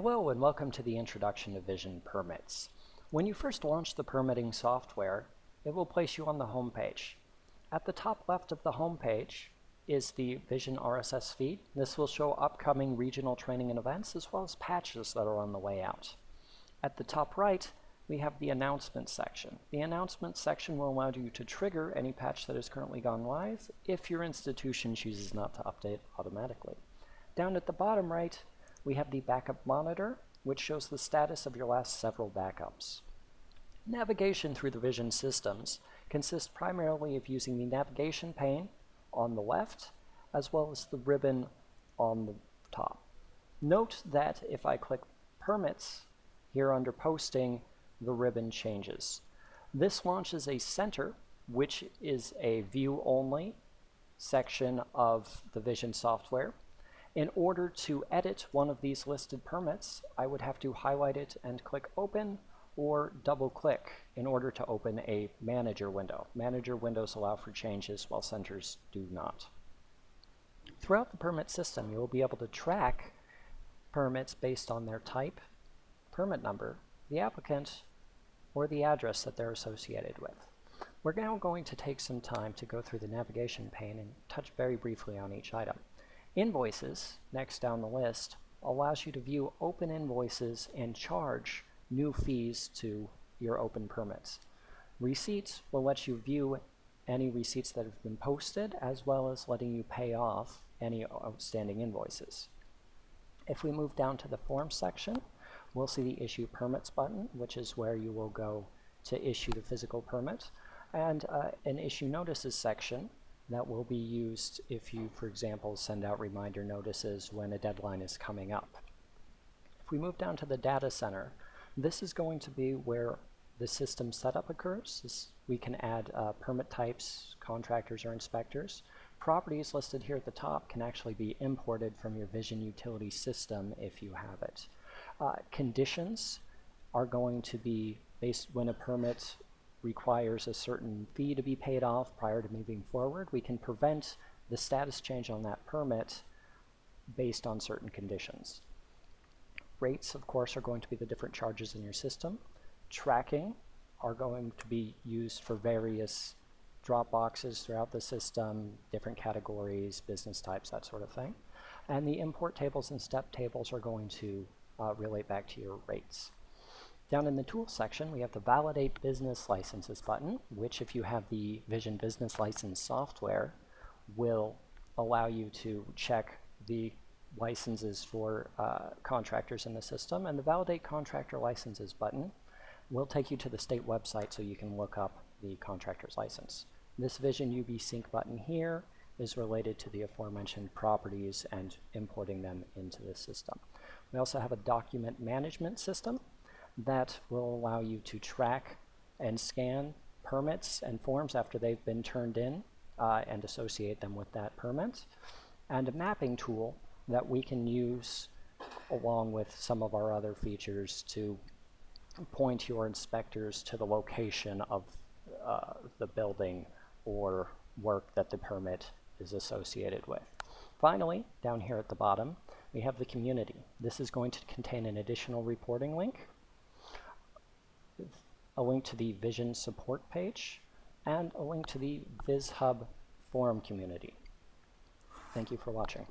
Hello and welcome to the introduction to Vision Permits. When you first launch the permitting software, it will place you on the home page. At the top left of the home page is the Vision RSS feed. This will show upcoming regional training and events as well as patches that are on the way out. At the top right, we have the announcement section. The announcement section will allow you to trigger any patch that has currently gone live if your institution chooses not to update automatically. Down at the bottom right, we have the backup monitor, which shows the status of your last several backups. Navigation through the Vision systems consists primarily of using the navigation pane on the left, as well as the ribbon on the top. Note that if I click Permits, here under Posting, the ribbon changes. This launches a center, which is a view-only section of the Vision software. In order to edit one of these listed permits, I would have to highlight it and click Open, or double-click in order to open a Manager window. Manager windows allow for changes while centers do not. Throughout the permit system, you will be able to track permits based on their type, permit number, the applicant, or the address that they're associated with. We're now going to take some time to go through the navigation pane and touch very briefly on each item. Invoices, next down the list, allows you to view open invoices and charge new fees to your open permits. Receipts will let you view any receipts that have been posted, as well as letting you pay off any outstanding invoices. If we move down to the Forms section, we'll see the Issue Permits button, which is where you will go to issue the physical permit, and an Issue Notices section that will be used if you, for example, send out reminder notices when a deadline is coming up. If we move down to the Data Center, this is going to be where the system setup occurs. We can add permit types, contractors, or inspectors. Properties listed here at the top can actually be imported from your Vision utility system if you have it. Conditions are going to be based when a permit requires a certain fee to be paid off prior to moving forward. We can prevent the status change on that permit based on certain conditions. Rates, of course, are going to be the different charges in your system. Tracking are going to be used for various drop boxes throughout the system, different categories, business types, that sort of thing. And the import tables and step tables are going to relate back to your rates. Down in the Tools section, we have the Validate Business Licenses button, which, if you have the Vision Business License software, will allow you to check the licenses for contractors in the system. And the Validate Contractor Licenses button will take you to the state website so you can look up the contractor's license. This Vision UV Sync button here is related to the aforementioned properties and importing them into the system. We also have a document management system that will allow you to track and scan permits and forms after they've been turned in and associate them with that permit, and a mapping tool that we can use along with some of our other features to point your inspectors to the location of the building or work that the permit is associated with. Finally, down here at the bottom, we have the community. This is going to contain an additional reporting link, a link to the Vision support page, and a link to the VizHub forum community. Thank you for watching.